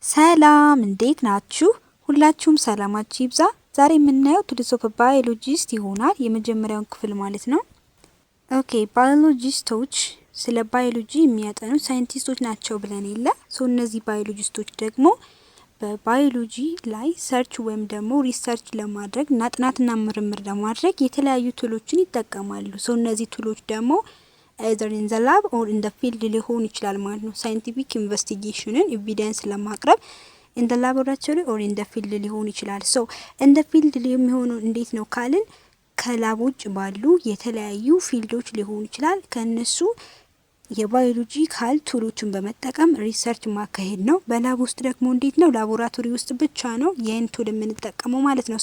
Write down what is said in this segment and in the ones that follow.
ሰላም እንዴት ናችሁ? ሁላችሁም ሰላማችሁ ይብዛ። ዛሬ የምናየው ቱልስ ኦፍ ባዮሎጂስት ይሆናል፣ የመጀመሪያውን ክፍል ማለት ነው። ኦኬ ባዮሎጂስቶች ስለ ባዮሎጂ የሚያጠኑ ሳይንቲስቶች ናቸው ብለን የለ እነዚህ ባዮሎጂስቶች ደግሞ በባዮሎጂ ላይ ሰርች ወይም ደግሞ ሪሰርች ለማድረግ እና ጥናትና ምርምር ለማድረግ የተለያዩ ቱሎችን ይጠቀማሉ። እነዚህ ቱሎች ደግሞ either in the lab or in the field ሊሆን ይችላል ማለት ነው። ሳይንቲፊክ ኢንቨስቲጌሽንን ኤቪደንስ ለማቅረብ in the laboratory or in the field ሊሆን ይችላል። in the field የሚሆነው እንዴት ነው ካልን ከላብ ውጭ ባሉ የተለያዩ ፊልዶች ሊሆን ይችላል። ከነሱ የባዮሎጂካል ቱሎችን በመጠቀም ሪሰርች ማካሄድ ነው። በላብ ውስጥ ደግሞ እንዴት ነው? ላቦራቶሪ ውስጥ ብቻ ነው ይህን ቱል የምንጠቀመው ማለት ነው።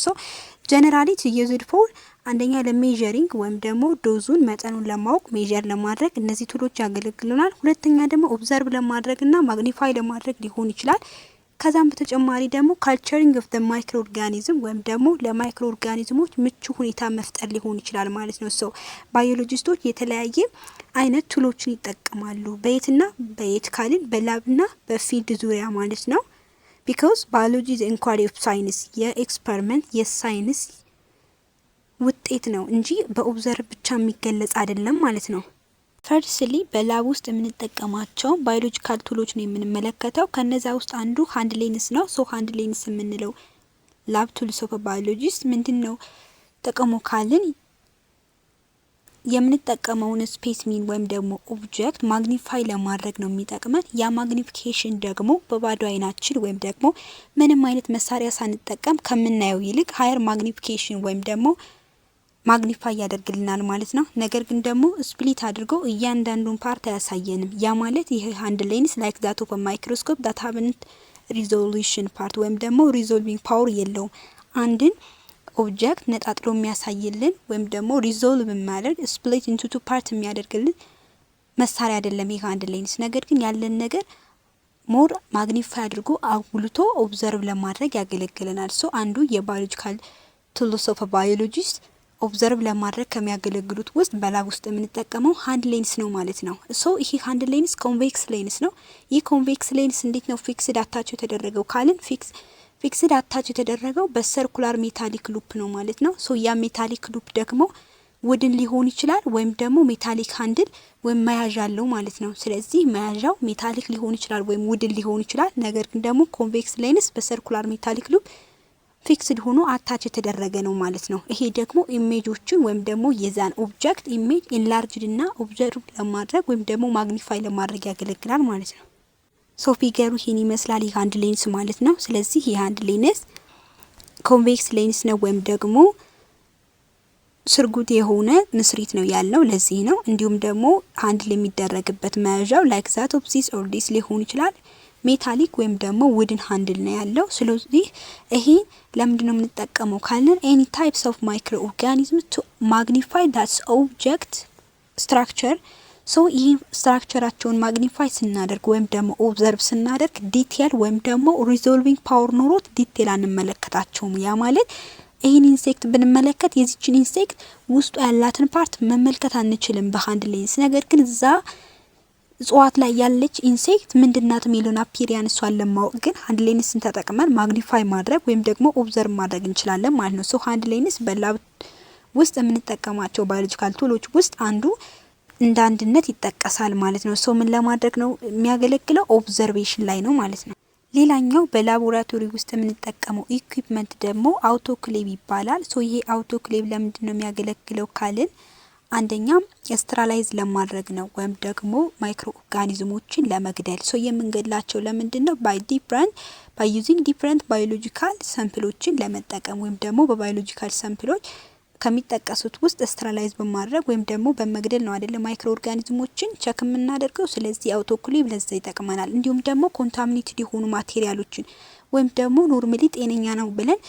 ጀነራሊ ዩዝድ ፎር አንደኛ ለሜዠሪንግ ወይም ደግሞ ዶዙን መጠኑን ለማወቅ ሜዠር ለማድረግ እነዚህ ቱሎች ያገለግሉናል። ሁለተኛ ደግሞ ኦብዘርቭ ለማድረግና ማግኒፋይ ለማድረግ ሊሆን ይችላል። ከዛም በተጨማሪ ደግሞ ካልቸሪንግ ኦፍ ዘ ማይክሮ ኦርጋኒዝም ወይም ደግሞ ለማይክሮ ኦርጋኒዝሞች ምቹ ሁኔታ መፍጠር ሊሆን ይችላል ማለት ነው። ባዮሎጂስቶች የተለያየ አይነት ቱሎችን ይጠቀማሉ። በየትና በየት ካልን በላብና በፊልድ ዙሪያ ማለት ነው። ቢኮዝ ባዮሎጂ ኢዝ ኢንኳሪ ኦፍ ሳይንስ የኤክስፐሪመንት የሳይንስ ውጤት ነው እንጂ በኦብዘርቭ ብቻ የሚገለጽ አይደለም ማለት ነው። ፈርስሊ በላብ ውስጥ የምንጠቀማቸው ባዮሎጂካል ቱሎች ነው የምንመለከተው። ከነዛ ውስጥ አንዱ ሃንድ ሌንስ ነው። ሃንድ ሌንስ የምንለው ላብ ቱልስ ኦፍ ባዮሎጂስት ምንድነው ጥቅሙ ካልን የምንጠቀመውን ስፔሲሜን ወይም ደግሞ ኦብጀክት ማግኒፋይ ለማድረግ ነው የሚጠቅመን። ያ ማግኒፊኬሽን ደግሞ በባዶ አይናችን ወይም ደግሞ ምንም አይነት መሳሪያ ሳንጠቀም ከምናየው ይልቅ ሃየር ማግኒፊኬሽን ወይም ደግሞ ማግኒፋይ ያደርግልናል ማለት ነው። ነገር ግን ደግሞ ስፕሊት አድርጎ እያንዳንዱን ፓርት አያሳየንም። ያ ማለት ይሄ ሃንድ ሌንስ ላይክ ዛት ኦፍ ማይክሮስኮፕ ዳት ሃቭንት ሪዞሉሽን ፓርት ወይም ደግሞ ሪዞልቪንግ ፓወር የለውም። አንድን ኦብጀክት ነጣጥሎ የሚያሳይልን ወይም ደግሞ ሪዞልቭ የሚያደርግ ስፕሊት ኢንቱ ቱ ፓርት የሚያደርግልን መሳሪያ አይደለም ይሄ ሃንድ ሌንስ። ነገር ግን ያለን ነገር ሞር ማግኒፋይ አድርጎ አጉልቶ ኦብዘርቭ ለማድረግ ያገለግለናል። አንዱ የባዮሎጂካል ቱልስ ኦፍ ባዮሎጂስት ኦብዘርቭ ለማድረግ ከሚያገለግሉት ውስጥ በላብ ውስጥ የምንጠቀመው ሃንድ ሌንስ ነው ማለት ነው። ይሄ ሃንድ ሌንስ ኮንቬክስ ሌንስ ነው። ይህ ኮንቬክስ ሌንስ እንዴት ነው ፊክስድ አታች የተደረገው ካልን ፊክስድ አታች የተደረገው በሰርኩላር ሜታሊክ ሉፕ ነው ማለት ነው። ያ ሜታሊክ ሉፕ ደግሞ ውድን ሊሆን ይችላል ወይም ደግሞ ሜታሊክ ሃንድል ወይም መያዣ አለው ማለት ነው። ስለዚህ መያዣው ሜታሊክ ሊሆን ይችላል ወይም ውድን ሊሆን ይችላል። ነገር ግን ደግሞ ኮንቬክስ ሌንስ በሰርኩላር ሜታሊክ ሉፕ ፊክስድ ሆኖ አታች የተደረገ ነው ማለት ነው። ይሄ ደግሞ ኢሜጆችን ወይም ደግሞ የዛን ኦብጀክት ኢሜጅ ኢንላርጅድ እና ኦብዘርቭ ለማድረግ ወይም ደግሞ ማግኒፋይ ለማድረግ ያገለግላል ማለት ነው። ፊገሩ ይሄን ይመስላል ይህ ሃንድ ሌንስ ማለት ነው። ስለዚህ ይህ ሃንድ ሌንስ ኮንቬክስ ሌንስ ነው ወይም ደግሞ ስርጉት የሆነ ንስሪት ነው ያለው ለዚህ ነው። እንዲሁም ደግሞ ሃንድል የሚደረግበት መያዣው ላይክ ዛት ኦፍ ዚስ ኦር ዲስ ሊሆን ይችላል። ሜታሊክ ወይም ደግሞ ውድን ሃንድል ነው ያለው። ስለዚህ ይሄ ለምንድነው የምንጠቀመው ካልን ኤኒ ታይፕስ ኦፍ ማይክሮ ኦርጋኒዝም ቱ ማግኒፋይ ዳትስ ኦብጀክት ስትራክቸር ይህ ስትራክቸራቸውን ማግኒፋይ ስናደርግ ወይም ደግሞ ኦብዘርቭ ስናደርግ ዲቴል ወይም ደግሞ ሪዞልቪንግ ፓወር ኖሮት ዲቴል አንመለከታቸውም። ያ ማለት ይህን ኢንሴክት ብንመለከት የዚችን ኢንሴክት ውስጡ ያላትን ፓርት መመልከት አንችልም በሃንድ ሌንስ። ነገር ግን እዛ እጽዋት ላይ ያለች ኢንሴክት ምንድናት የሚለውን አፒሪያንስ እሷን ለማወቅ ግን ሃንድ ሌንስን ተጠቅመን ማግኒፋይ ማድረግ ወይም ደግሞ ኦብዘርቭ ማድረግ እንችላለን ማለት ነው። ሃንድ ሌንስ በላብ ውስጥ የምንጠቀማቸው ባዮሎጂካል ቱሎች ውስጥ አንዱ እንደ አንድነት ይጠቀሳል ማለት ነው። ምን ለማድረግ ነው የሚያገለግለው? ኦብዘርቬሽን ላይ ነው ማለት ነው። ሌላኛው በላቦራቶሪ ውስጥ የምንጠቀመው ኢኩዊፕመንት ደግሞ አውቶክሌቭ ይባላል። ይሄ አውቶክሌቭ ለምንድን ነው የሚያገለግለው ካልን አንደኛ ስተራላይዝ ለማድረግ ነው ወይም ደግሞ ማይክሮ ኦርጋኒዝሞችን ለመግደል። የምንገድላቸው ለምንድን ነው? ባይ ዩዚንግ ዲፍረንት ባዮሎጂካል ሳምፕሎችን ለመጠቀም ወይም ደግሞ በባዮሎጂካል ሳምፕሎች ከሚጠቀሱት ውስጥ ስተራላይዝ በማድረግ ወይም ደግሞ በመግደል ነው አይደል ማይክሮ ኦርጋኒዝሞችን ቸክ የምናደርገው። ስለዚህ አውቶክሌቭ ለዛ ይጠቅመናል። እንዲሁም ደግሞ ኮንታሚኔትድ የሆኑ ማቴሪያሎችን ወይም ደግሞ ኖርማሊ ጤነኛ ነው ብለን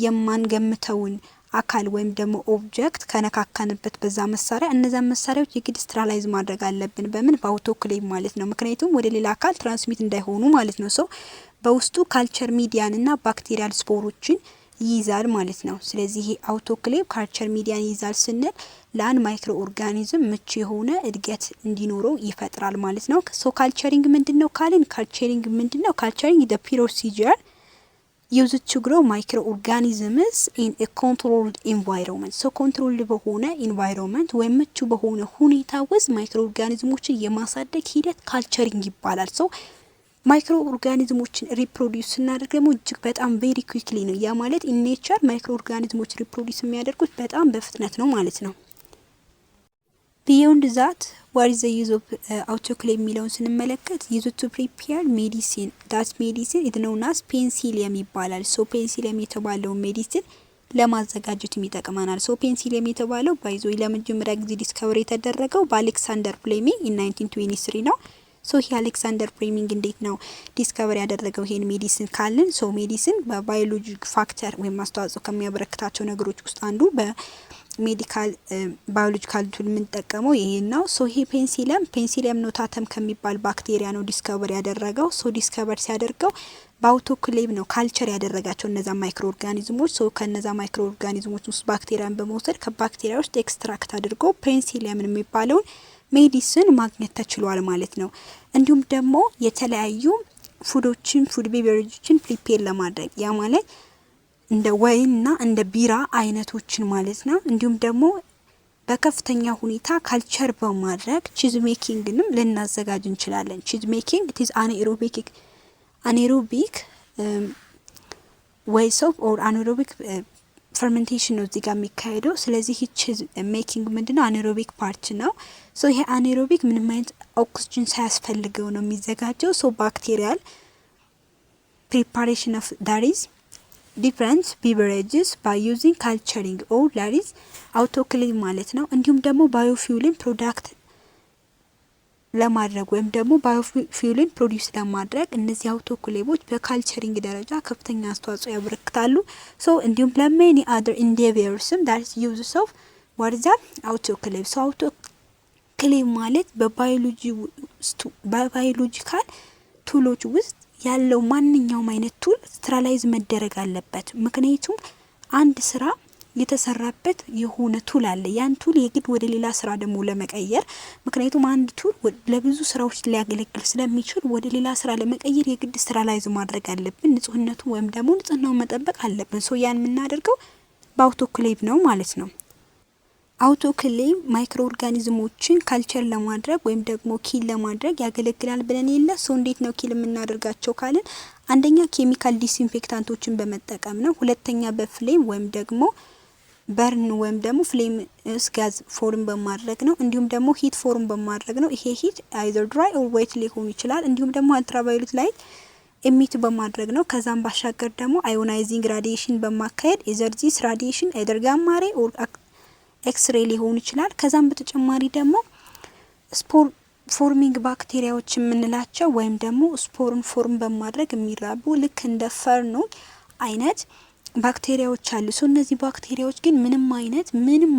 የማንገምተውን አካል ወይም ደግሞ ኦብጀክት ከነካካንበት በዛ መሳሪያ እነዛን መሳሪያዎች የግድ ስተራላይዝ ማድረግ አለብን። በምን? በአውቶክሌቭ ማለት ነው። ምክንያቱም ወደ ሌላ አካል ትራንስሚት እንዳይሆኑ ማለት ነው። በውስጡ ካልቸር ሚዲያን እና ባክቴሪያል ስፖሮችን ይይዛል ማለት ነው። ስለዚህ ይሄ አውቶክሌቭ ካልቸር ሚዲያን ይይዛል ስንል ለአንድ ማይክሮ ኦርጋኒዝም ምቹ የሆነ እድገት እንዲኖረው ይፈጥራል ማለት ነው። ሶ ካልቸሪንግ ምንድነው ካልን ካልቸሪንግ ምንድነው? ካልቸሪንግ the procedure used to grow microorganisms in a controlled environment. ሶ ኮንትሮልድ በሆነ ኢንቫይሮንመንት ወይም ምቹ በሆነ ሁኔታ ውስጥ ማይክሮ ኦርጋኒዝሞችን የማሳደግ ሂደት ካልቸሪንግ ይባላል። ሶ ማይክሮ ኦርጋኒዝሞችን ሪፕሮዲውስ ስናደርግ ደግሞ እጅግ በጣም ቬሪ ኩዊክሊ ነው። ያ ማለት ኢን ኔቸር ማይክሮ ኦርጋኒዝሞች ሪፕሮዲውስ የሚያደርጉት በጣም በፍጥነት ነው ማለት ነው። ቢዮንድ ዛት ዋት ኢዝ ዘ ዩዝ ኦፍ አውቶክሌቭ የሚለውን ስንመለከት ዩዝ ቱ ፕሪፔር ሜዲሲን ዳት ሜዲሲን ኢዝ ኖውን አስ ፔንሲሊየም ይባላል። ሶ ፔንሲሊየም የተባለው ሜዲሲን ለማዘጋጀት ይጠቅመናል። ሶ ፔንሲሊየም የተባለው ባይዞ ለመጀመሪያ ጊዜ ዲስከቨሪ የተደረገው በአሌክሳንደር ፍሌሚንግ ኢን 1923 ነው። ሶ ይሄ አሌክሳንደር ፍሌሚንግ እንዴት ነው ዲስከቨሪ ያደረገው ይሄን ሜዲሲን ካልን፣ ሶ ሜዲሲን በባዮሎጂክ ፋክተር ወይም አስተዋጽኦ ከሚያበረክታቸው ነገሮች ውስጥ አንዱ በሜዲካል ባዮሎጂካል ቱል የምንጠቀመው ይሄ ነው። ሶ ይሄ ፔንሲሊየም ኖታተም ከሚባል ባክቴሪያ ነው ዲስከቨሪ ያደረገው። ሶ ዲስከቨሪ ሲያደርገው በአውቶክሌቭ ነው ካልቸር ያደረጋቸው እነዛ ማይክሮ ኦርጋኒዝሞች። ሶ ከነዛ ማይክሮ ኦርጋኒዝሞች ውስጥ ባክቴሪያን በመውሰድ ከባክቴሪያ ውስጥ ኤክስትራክት አድርጎ ፔንሲሊየምን የሚባለውን ሜዲሲን ማግኘት ተችሏል ማለት ነው። እንዲሁም ደግሞ የተለያዩ ፉዶችን ፉድ ቤቨሬጆችን ፕሪፔር ለማድረግ ያ ማለት እንደ ወይንና እንደ ቢራ አይነቶችን ማለት ነው። እንዲሁም ደግሞ በከፍተኛ ሁኔታ ካልቸር በማድረግ ቺዝ ሜኪንግንም ልናዘጋጅ እንችላለን። ቺዝ ሜኪንግ ኢት ኢዝ አኔሮቢክ ዌይስ ኦፍ ኦር አኔሮቢክ ፈርመንቴሽን ነው እዚህ ጋር የሚካሄደው። ስለዚህ ቺዝ ሜኪንግ ምንድነው? አኔሮቢክ ፓርት ነው። ሶ ይሄ አኔሮቢክ ምንም አይነት ኦክሲጅን ሳያስፈልገው ነው የሚዘጋጀው። ሶ ባክቴሪያል ፕሪፓሬሽን ኦፍ ዳት ኢዝ ዲፍረንት ቢቨሬጅስ ባይ ዩዚንግ ካልቸሪንግ ኦር ዳት ኢዝ አውቶክሌቭ ማለት ነው። እንዲሁም ደግሞ ባዮፊውልን ፕሮዳክት ለማድረግ ወይም ደግሞ ባዮፊውልን ፕሮዲውስ ለማድረግ እነዚህ አውቶክሌቮች በካልቸሪንግ ደረጃ ከፍተኛ አስተዋጽኦ ያበረክታሉ። ሶ እንዲሁም ለሜኒ አደር ኢንዴቨርስም ዳት ዩዝስ ኦፍ ዋት ኢዝ አውቶክሌቭ። ሶ አውቶክሌቭ ማለት በባዮሎጂካል ቱሎች ውስጥ ያለው ማንኛውም አይነት ቱል ስትራላይዝ መደረግ አለበት። ምክንያቱም አንድ ስራ የተሰራበት የሆነ ቱል አለ። ያን ቱል የግድ ወደ ሌላ ስራ ደግሞ ለመቀየር ምክንያቱም አንድ ቱል ለብዙ ስራዎች ሊያገለግል ስለሚችል ወደ ሌላ ስራ ለመቀየር የግድ ስትራላይዝ ማድረግ አለብን። ንጹህነቱ ወይም ደግሞ ንጽህናውን መጠበቅ አለብን። ሶ ያን የምናደርገው በአውቶክሌቭ ነው ማለት ነው። አውቶክሌቭ ማይክሮ ኦርጋኒዝሞችን ካልቸር ለማድረግ ወይም ደግሞ ኪል ለማድረግ ያገለግላል ብለን የለ። ሶ እንዴት ነው ኪል የምናደርጋቸው ካልን አንደኛ ኬሚካል ዲስኢንፌክታንቶችን በመጠቀም ነው። ሁለተኛ በፍሌም ወይም ደግሞ በርን ወይም ደግሞ ፍሌም ጋዝ ፎርም በማድረግ ነው። እንዲሁም ደግሞ ሂት ፎርም በማድረግ ነው። ይሄ ሂት አይዘር ድራይ ኦር ዌት ሊሆን ይችላል። እንዲሁም ደግሞ አልትራቫዮሌት ላይት ኤሚት በማድረግ ነው። ከዛም ባሻገር ደግሞ አዮናይዚንግ ራዲዬሽን በማካሄድ ኢዘር ዚስ ራዲዬሽን አይዘር ጋማ ሬይ ኦር ኤክስሬ ሊሆን ይችላል። ከዛም በተጨማሪ ደግሞ ስፖር ፎርሚንግ ባክቴሪያዎች የምንላቸው ወይም ደግሞ ስፖርን ፎርም በማድረግ የሚራቡ ልክ እንደ ፈርኖ አይነት ባክቴሪያዎች አሉ። ሶ እነዚህ ባክቴሪያዎች ግን ምንም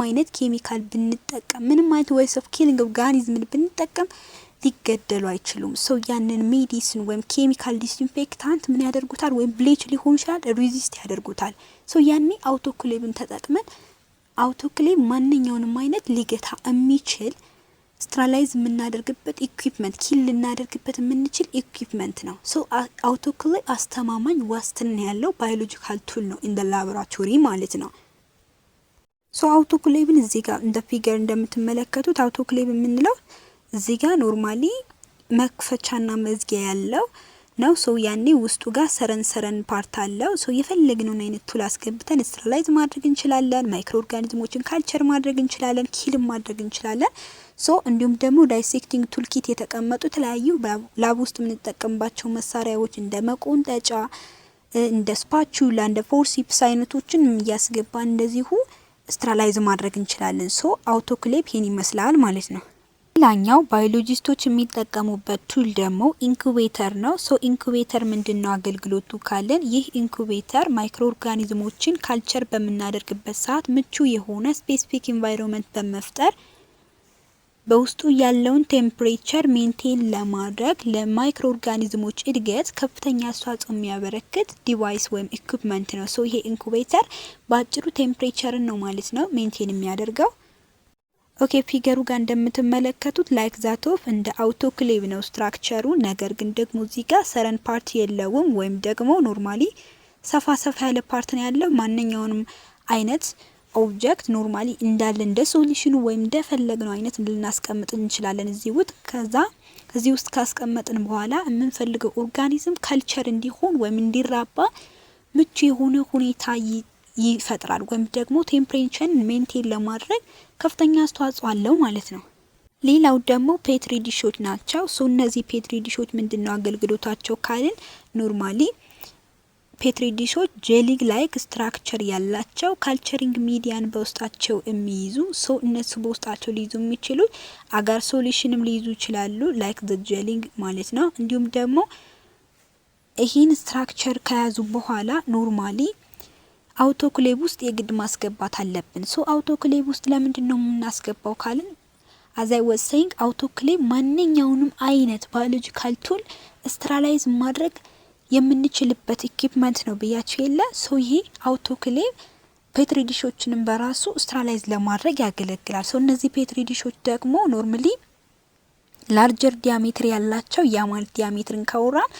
አይነት ኬሚካል ብንጠቀም ምንም አይነት ዌይስ ኦፍ ኪሊንግ ኦርጋኒዝም ብንጠቀም ሊገደሉ አይችሉም። ሶ ያንን ሜዲሲን ወይም ኬሚካል ዲስኢንፌክታንት ምን ያደርጉታል? ወይም ብሌች ሊሆን ይችላል ሬዚስት ያደርጉታል። ሶ ያኔ አውቶክሌቭን ተጠቅመን አውቶክሌቭ ማንኛውንም አይነት ሊገታ የሚችል ስትራላይዝ የምናደርግበት ኢኩዊፕመንት ኪል ልናደርግበት የምንችል ኢኩዊፕመንት ነው። ሶ አውቶክሌቭ አስተማማኝ ዋስትና ያለው ባዮሎጂካል ቱል ነው ኢን ዘ ላቦራቶሪ ማለት ነው። ሶ አውቶክሌቭን እዚህ ጋር እንደ ፊገር እንደምትመለከቱት አውቶክሌቭ የምንለው እዚህ ጋር ኖርማሊ መክፈቻና መዝጊያ ያለው ነው። ሶ ያኔ ውስጡ ጋር ሰረን ፓርት አለው። ሶ የፈለግነውን አይነት ቱል አስገብተን ስትራላይዝ ማድረግ እንችላለን። ማይክሮ ኦርጋኒዝሞችን ካልቸር ማድረግ እንችላለን። ኪል ማድረግ እንችላለን። ሶ እንዲሁም ደግሞ ዳይሴክቲንግ ቱል ኪት የተቀመጡ የተለያዩ ላብ ውስጥ የምንጠቀምባቸው መሳሪያዎች እንደ መቆንጠጫ፣ እንደ ስፓቹላ፣ እንደ ፎርሲፕስ አይነቶችን እያስገባን እንደዚሁ ስትራላይዝ ማድረግ እንችላለን። ሶ አውቶክሌቭ ይሄን ይመስላል ማለት ነው። ሌላኛው ባዮሎጂስቶች የሚጠቀሙበት ቱል ደግሞ ኢንኩቤተር ነው። ሶ ኢንኩቤተር ምንድነው አገልግሎቱ ካለን ይህ ኢንኩቤተር ማይክሮ ኦርጋኒዝሞችን ካልቸር በምናደርግበት ሰዓት ምቹ የሆነ ስፔሲፊክ ኢንቫይሮንመንት በመፍጠር በውስጡ ያለውን ቴምፕሬቸር ሜንቴን ለማድረግ ለማይክሮ ኦርጋኒዝሞች እድገት ከፍተኛ አስተዋጽኦ የሚያበረክት ዲቫይስ ወይም ኢኩፕመንት ነው። ሶ ይሄ ኢንኩቤተር በአጭሩ ቴምፕሬቸርን ነው ማለት ነው ሜንቴን የሚያደርገው። ኦኬ ፊገሩ ጋር እንደምትመለከቱት ላይክ ዛት ኦፍ እንደ አውቶክሌቭ ነው ስትራክቸሩ። ነገር ግን ደግሞ እዚህ ጋር ሰረን ፓርት የለውም ወይም ደግሞ ኖርማሊ ሰፋ ያለ ፓርት ነው ያለው። ማንኛውንም አይነት ኦብጀክት ኖርማሊ እንዳለ እንደ ሶሉሽኑ ወይም እንደፈለግነው አይነት ልናስቀምጥ እንችላለን እዚህ ውስጥ። ከዛ እዚህ ውስጥ ካስቀመጥን በኋላ የምንፈልገው ኦርጋኒዝም ካልቸር እንዲሆን ወይም እንዲራባ ምቹ የሆነ ሁኔታ ይፈጥራል ወይም ደግሞ ቴምፕሬቸርን ሜንቴን ለማድረግ ከፍተኛ አስተዋጽኦ አለው ማለት ነው። ሌላው ደግሞ ፔትሪ ዲሾች ናቸው። ሶ እነዚህ ፔትሪ ዲሾች ምንድነው አገልግሎታቸው ካልን ኖርማሊ ፔትሪ ዲሾች ጄሊ ላይክ ስትራክቸር ያላቸው ካልቸሪንግ ሚዲያን በውስጣቸው የሚይዙ ሶ እነሱ በውስጣቸው ሊይዙ የሚችሉ አጋር ሶሉሽንም ሊይዙ ይችላሉ ላይክ ዘ ጄሊንግ ማለት ነው። እንዲሁም ደግሞ ይህን ስትራክቸር ከያዙ በኋላ ኖርማሊ አውቶክሌቭ ውስጥ የግድ ማስገባት አለብን። ሶ አውቶክሌቭ ውስጥ ለምንድን ነው የምናስገባው ካልን አዛይ ወሰይንግ አውቶክሌቭ ማንኛውንም አይነት ባዮሎጂካል ቱል ስትራላይዝ ማድረግ የምንችልበት ኢኩፕመንት ነው ብያችሁ የለ። ሶ ይሄ አውቶክሌቭ ፔትሪ ዲሾችንም በራሱ ስትራላይዝ ለማድረግ ያገለግላል። ሶ እነዚህ ፔትሪ ዲሾች ደግሞ ኖርማሊ ላርጀር ዲያሜትር ያላቸው ያ ማለት ዲያሜትርን ካወራን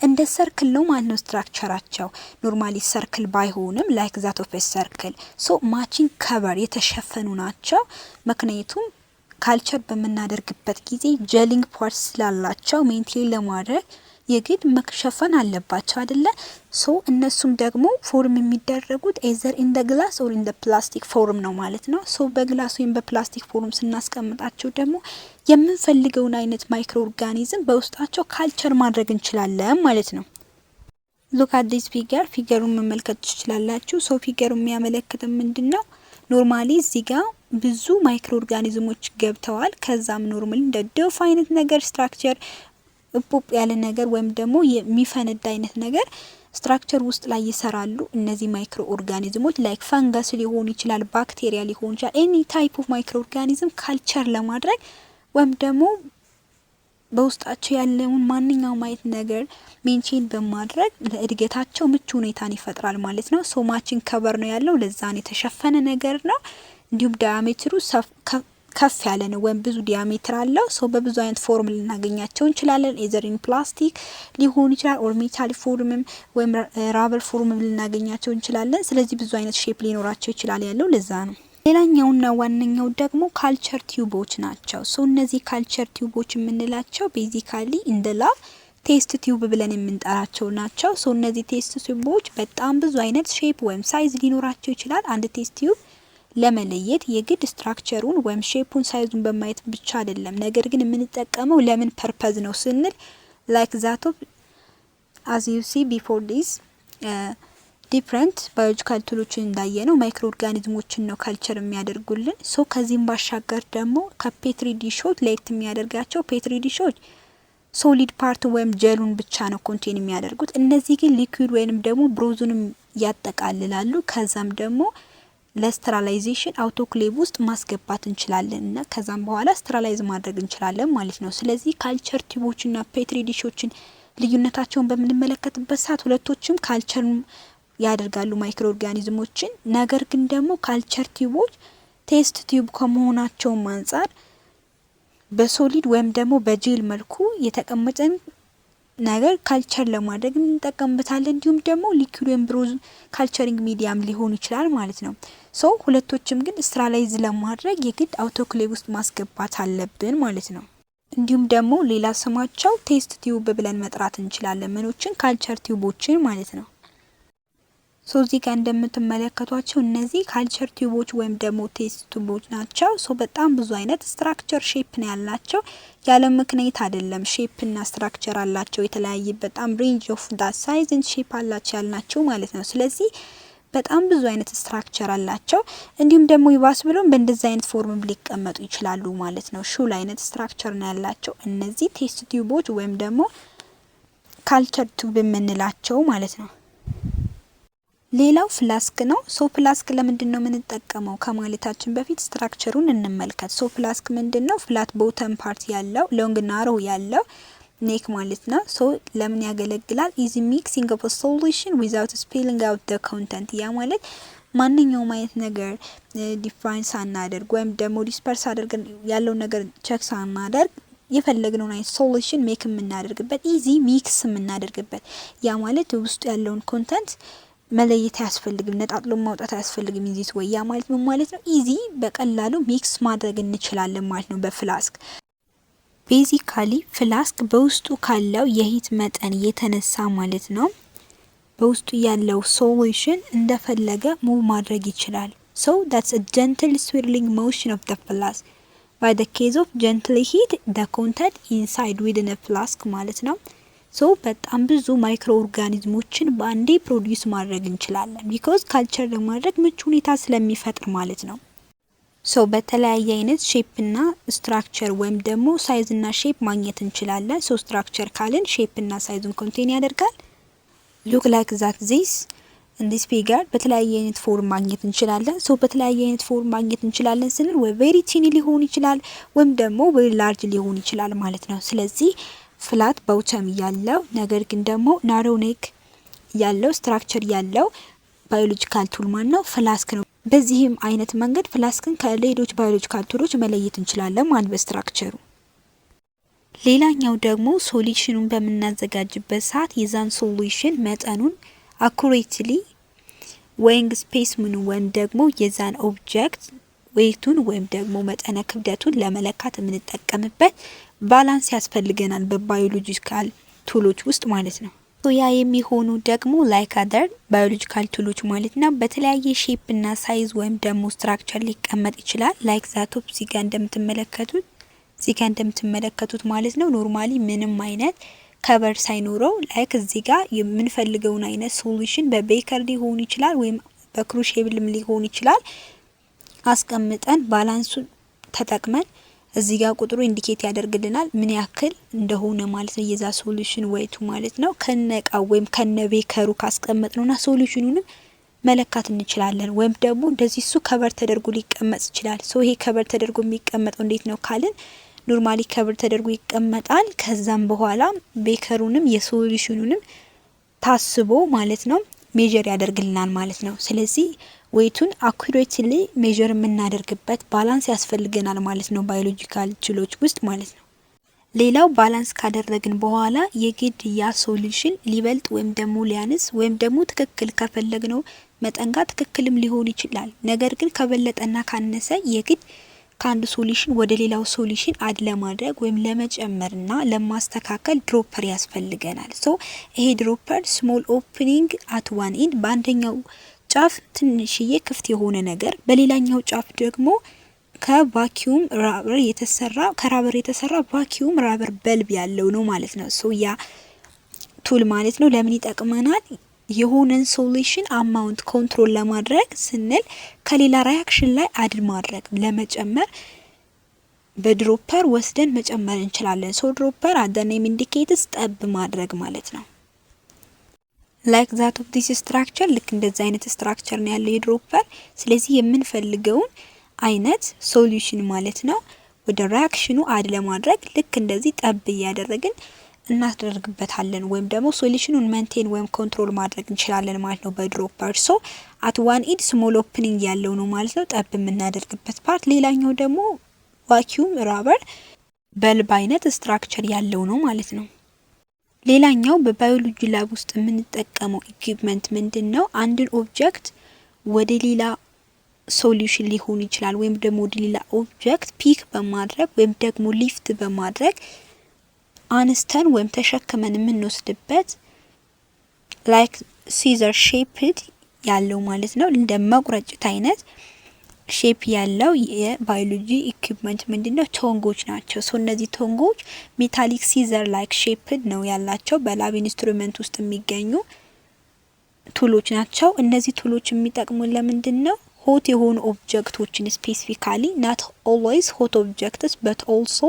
እንደ ሰርክል ነው ማለት ነው ስትራክቸራቸው። ኖርማሊ ሰርክል ባይሆንም ላይክ ዛት ኦፍ ሰርክል ሶ ማቺንግ ከቨር የተሸፈኑ ናቸው። ምክንያቱም ካልቸር በምናደርግበት ጊዜ ጀሊንግ ፓርት ስላላቸው ሜንቴን ለማድረግ የግድ መሸፈን አለባቸው አይደለ? ሶ እነሱም ደግሞ ፎርም የሚደረጉት ኤዘር ኢን ደ ግላስ ኦር ኢን ደ ፕላስቲክ ፎርም ነው ማለት ነው። ሶ በግላስ ወይም በፕላስቲክ ፎርም ስናስቀምጣቸው ደግሞ የምንፈልገውን አይነት ማይክሮ ኦርጋኒዝም በውስጣቸው ካልቸር ማድረግ እንችላለን ማለት ነው። ሉክ አት ዲስ ፊገሩን መመልከት ትችላላችሁ። ሶ ፊገሩ የሚያመለክተው ምንድነው? ኖርማሊ እዚህ ጋር ብዙ ማይክሮ ኦርጋኒዝሞች ገብተዋል። ከዛም ኖርማሊ እንደ ዶፍ አይነት ነገር ስትራክቸር እፖፕ ያለ ነገር ወይም ደግሞ የሚፈነዳ አይነት ነገር ስትራክቸር ውስጥ ላይ ይሰራሉ። እነዚህ ማይክሮ ኦርጋኒዝሞች ላይክ ፈንገስ ሊሆን ይችላል፣ ባክቴሪያ ሊሆን ይችላል፣ ኤኒ ታይፕ ኦፍ ማይክሮ ኦርጋኒዝም ካልቸር ለማድረግ ወይም ደግሞ በውስጣቸው ያለውን ማንኛውም አይነት ነገር ሜንቴን በማድረግ ለእድገታቸው ምቹ ሁኔታን ይፈጥራል ማለት ነው። ሶ ማችን ከቨር ነው ያለው፣ ለዛን የተሸፈነ ነገር ነው። እንዲሁም ዳያሜትሩ ከፍ ያለ ነው ወይም ብዙ ዲያሜትር አለው። ሶ በብዙ አይነት ፎርም ልናገኛቸው እንችላለን። ኤዘር ኢን ፕላስቲክ ሊሆን ይችላል ኦር ሜታል ፎርምም ወይም ራበር ፎርምም ልናገኛቸው እንችላለን። ስለዚህ ብዙ አይነት ሼፕ ሊኖራቸው ይችላል ያለው ለዛ ነው። ሌላኛውና ዋነኛው ደግሞ ካልቸር ቲዩቦች ናቸው። ሶ እነዚህ ካልቸር ቲዩቦች የምንላቸው ቤዚካሊ እንደ ላብ ቴስት ቲዩብ ብለን የምንጠራቸው ናቸው። ሶ እነዚህ ቴስት ቲዩቦች በጣም ብዙ አይነት ሼፕ ወይም ሳይዝ ሊኖራቸው ይችላል። አንድ ቴስት ቲዩብ ለመለየት የግድ ስትራክቸሩን ወይም ሼፑን ሳይዙን በማየት ብቻ አይደለም። ነገር ግን የምንጠቀመው ለምን ፐርፐዝ ነው ስንል ላይክ ዛት ኦፍ አዝ ዩ ሲ ቢፎር ዲስ ዲፍረንት ባዮሎጂካል ቱሎችን እንዳየነው ማይክሮ ኦርጋኒዝሞችን ነው ካልቸር የሚያደርጉልን። ሶ ከዚህም ባሻገር ደግሞ ከፔትሪ ዲሾች ለየት የሚያደርጋቸው ፔትሪ ዲሾች ሶሊድ ፓርት ወይም ጀሉን ብቻ ነው ኮንቴን የሚያደርጉት። እነዚህ ግን ሊኩዊድ ወይንም ደግሞ ብሮዙንም ያጠቃልላሉ። ከዛም ደግሞ ለስትራላይዜሽን አውቶክሌቭ ውስጥ ማስገባት እንችላለን እና ከዛም በኋላ ስትራላይዝ ማድረግ እንችላለን ማለት ነው። ስለዚህ ካልቸር ቲዩቦችና ፔትሪ ዲሾችን ልዩነታቸውን በምንመለከትበት ሰዓት ሁለቶችም ካልቸር ያደርጋሉ ማይክሮ ኦርጋኒዝሞችን። ነገር ግን ደግሞ ካልቸር ቲዩቦች ቴስት ቲዩብ ከመሆናቸውም አንጻር በሶሊድ ወይም ደግሞ በጄል መልኩ የተቀመጠን ነገር ካልቸር ለማድረግ እንጠቀምበታለን። እንዲሁም ደግሞ ሊኩዊድ ወይም ብሮዝ ካልቸሪንግ ሚዲያም ሊሆን ይችላል ማለት ነው። ሶ ሁለቶችም ግን ስትራላይዝ ለማድረግ የግድ አውቶክሌቭ ውስጥ ማስገባት አለብን ማለት ነው። እንዲሁም ደግሞ ሌላ ስማቸው ቴስት ቲዩብ ብለን መጥራት እንችላለን። ምኖችን ካልቸር ቲዩቦችን ማለት ነው። ሶ እዚህ ጋር እንደምትመለከቷቸው እነዚህ ካልቸር ቲዩቦች ወይም ደግሞ ቴስት ቲዩቦች ናቸው። ሶ በጣም ብዙ አይነት ስትራክቸር ሼፕ ነው ያላቸው። ያለ ምክንያት አይደለም ሼፕ እና ስትራክቸር አላቸው። የተለያየ በጣም ሬንጅ ኦፍ ዳት ሳይዝ ኤንድ ሼፕ አላቸው ያልናቸው ማለት ነው። ስለዚህ በጣም ብዙ አይነት ስትራክቸር አላቸው። እንዲሁም ደግሞ ይባስ ብሎም በእንደዚህ አይነት ፎርም ሊቀመጡ ይችላሉ ማለት ነው። ሹል አይነት ስትራክቸር ነው ያላቸው እነዚህ ቴስት ቲዩቦች ወይም ደግሞ ካልቸር ቲዩብ የምንላቸው ማለት ነው። ሌላው ፍላስክ ነው። ሶ ፍላስክ ለምንድነው የምንጠቀመው ከማለታችን በፊት ስትራክቸሩን እንመልከት። ሶ ፍላስክ ምንድነው? ፍላት ቦተም ፓርት ያለው ሎንግ ናሮ ያለው ኔክ ማለት ነው። ሶ ለምን ያገለግላል? ኢዚ ሚክሲንግ ኦፍ ሶሉሽን ዊዛውት ስፒሊንግ አውት ዘ ኮንተንት። ያ ማለት ማንኛውም አይነት ነገር ዲፋይን ሳናደርግ ወይም ደግሞ ዲስፐርስ አድርገን ያለው ነገር ቸክ ሳናደርግ የፈለግነውን አይነት ሶሉሽን ሜክ የምናደርግበት ኢዚ ሚክስ የምናደርግበት። ያ ማለት ውስጡ ያለውን ኮንተንት መለየት አያስፈልግም፣ ነጣጥሎ ማውጣት አያስፈልግም። ኢዚ ወይ ያ ማለት ምን ማለት ነው? ኢዚ በቀላሉ ሚክስ ማድረግ እንችላለን ማለት ነው በፍላስክ። ቤዚካሊ ፍላስክ በውስጡ ካለው የሂት መጠን የተነሳ ማለት ነው በውስጡ ያለው ሶሉሽን እንደፈለገ ሙቭ ማድረግ ይችላል። ሶ that's a gentle swirling motion of the flask. By the case of gently heat the content inside within a flask ማለት ነው። ሶ በጣም ብዙ ማይክሮ ኦርጋኒዝሞችን በአንዴ ፕሮዲዩስ ማድረግ እንችላለን ቢኮዝ ካልቸር ለማድረግ ምቹ ሁኔታ ስለሚፈጥር ማለት ነው። ሶ በተለያየ አይነት ሼፕ እና ስትራክቸር ወይም ደግሞ ሳይዝ እና ሼፕ ማግኘት እንችላለን። ሶ ስትራክቸር ካልን ሼፕ እና ሳይዙን ኮንቴን ያደርጋል። ሉክ ላይክ ዛት ዚስ እንዲስ ፊገር በተለያየ አይነት ፎርም ማግኘት እንችላለን። ሶ በተለያየ አይነት ፎርም ማግኘት እንችላለን ስንል ወይ ቬሪ ቲኒ ሊሆን ይችላል ወይም ደግሞ ቬሪ ላርጅ ሊሆን ይችላል ማለት ነው። ስለዚህ ፍላት ቦተም ያለው ነገር ግን ደግሞ ናሮ ኔክ ያለው ስትራክቸር ያለው ባዮሎጂካል ቱል ማን ነው? ፍላስክ ነው። በዚህም አይነት መንገድ ፍላስክን ከሌሎች ባዮሎጂካል ቱሎች መለየት እንችላለን ማለት በስትራክቸሩ። ሌላኛው ደግሞ ሶሉሽኑን በምናዘጋጅበት ሰዓት የዛን ሶሉሽን መጠኑን አኩሬትሊ ዌይንግ ስፔስሙን ወይም ደግሞ የዛን ኦብጀክት ዌይቱን ወይም ደግሞ መጠነ ክብደቱን ለመለካት የምንጠቀምበት ባላንስ ያስፈልገናል በባዮሎጂካል ቱሎች ውስጥ ማለት ነው። ያ የሚሆኑ ደግሞ ላይክ አደር ባዮሎጂካል ቱሎች ማለት ነው በተለያየ ሼፕ እና ሳይዝ ወይም ደግሞ ስትራክቸር ሊቀመጥ ይችላል። ላይክ ዛቶፕ ዚጋ እንደምትመለከቱት ማለት ነው። ኖርማሊ ምንም አይነት ከቨር ሳይኖረው ላይክ እዚህ ጋር የምንፈልገውን አይነት ሶሉሽን በቤከር ሊሆን ይችላል ወይም በክሩሼብልም ሊሆን ይችላል አስቀምጠን ባላንሱን ተጠቅመን እዚህ ጋር ቁጥሩ ኢንዲኬት ያደርግልናል ምን ያክል እንደሆነ ማለት ነው የዛ ሶሉሽን ዌይቱ ማለት ነው። ከነቃው ወይም ከነቤከሩ ካስቀመጥነውና ሶሉሽኑንም መለካት እንችላለን። ወይም ደግሞ እንደዚህ እሱ ከቨር ተደርጎ ሊቀመጥ ይችላል። ሶ ይሄ ከቨር ተደርጎ የሚቀመጠው እንዴት ነው ካልን ኖርማሊ ከቨር ተደርጎ ይቀመጣል። ከዛም በኋላ ቤከሩንም የሶሉሽኑንም ታስቦ ማለት ነው ሜጀር ያደርግልናል ማለት ነው። ስለዚህ ዌይቱን አኩሬትሊ ሜጀር የምናደርግበት ባላንስ ያስፈልገናል ማለት ነው ባዮሎጂካል ቱሎች ውስጥ ማለት ነው። ሌላው ባላንስ ካደረግን በኋላ የግድ ያ ሶሉሽን ሊበልጥ ወይም ደግሞ ሊያንስ ወይም ደግሞ ትክክል ከፈለግነው መጠን ጋር ትክክልም ሊሆን ይችላል። ነገር ግን ከበለጠና ካነሰ የግድ ከአንድ ሶሉሽን ወደ ሌላው ሶሉሽን አድ ለማድረግ ወይም ለመጨመርና ለማስተካከል ድሮፐር ያስፈልገናል። ሶ ይሄ ድሮፐር ስሞል ኦፕኒንግ አት ዋን ኢንድ በአንደኛው ጫፍ ትንሽዬ ክፍት የሆነ ነገር በሌላኛው ጫፍ ደግሞ ከቫኪዩም ራበር የተሰራ ቫኪዩም ራበር በልብ ያለው ነው ማለት ነው። ሶ ያ ቱል ማለት ነው ለምን ይጠቅመናል? የሆነን ሶሉሽን አማውንት ኮንትሮል ለማድረግ ስንል ከሌላ ሪአክሽን ላይ አድ ማድረግ ለመጨመር በድሮፐር ወስደን መጨመር እንችላለን። ሶ ድሮፐር አደኔም ኢንዲኬትስ ጠብ ማድረግ ማለት ነው። ላይክ ዛት ኦፍ ዲስ ስትራክቸር ልክ እንደዚህ አይነት ስትራክቸር ነው ያለው የድሮፐር። ስለዚህ የምንፈልገውን አይነት ሶሉሽን ማለት ነው ወደ ሪአክሽኑ አድ ለማድረግ ልክ እንደዚህ ጠብ እያደረግን እናደርግበታለን ወይም ደግሞ ሶሉሽኑን ሜንቴን ወይም ኮንትሮል ማድረግ እንችላለን ማለት ነው በድሮፐር። ሶ አት ዋን ኢድ ስሞል ኦፕኒንግ ያለው ነው ማለት ነው ጠብ የምናደርግበት ፓርት። ሌላኛው ደግሞ ቫኪዩም ራበር በልብ አይነት ስትራክቸር ያለው ነው ማለት ነው። ሌላኛው በባዮሎጂ ላብ ውስጥ የምንጠቀመው ኢኩዊፕመንት ምንድነው? አንድን ኦብጀክት ወደ ሌላ ሶሉሽን ሊሆን ይችላል ወይም ደግሞ ወደ ሌላ ኦብጀክት ፒክ በማድረግ ወይም ደግሞ ሊፍት በማድረግ አንስተን ወይም ተሸክመን የምንወስድበት ላይክ ሲዘር ሼፕድ ያለው ማለት ነው እንደ መቁረጭት አይነት ሼፕ ያለው የባዮሎጂ ኢኩዊፕመንት ምንድነው? ቶንጎች ናቸው። ሶ እነዚህ ቶንጎች ሜታሊክ ሲዘር ላይክ ሼፕድ ነው ያላቸው በላብ ኢንስትሩመንት ውስጥ የሚገኙ ቱሎች ናቸው። እነዚህ ቱሎች የሚጠቅሙን ለምንድነው? ሆት የሆኑ ኦብጀክቶችን ስፔሲፊካሊ not always hot objects but also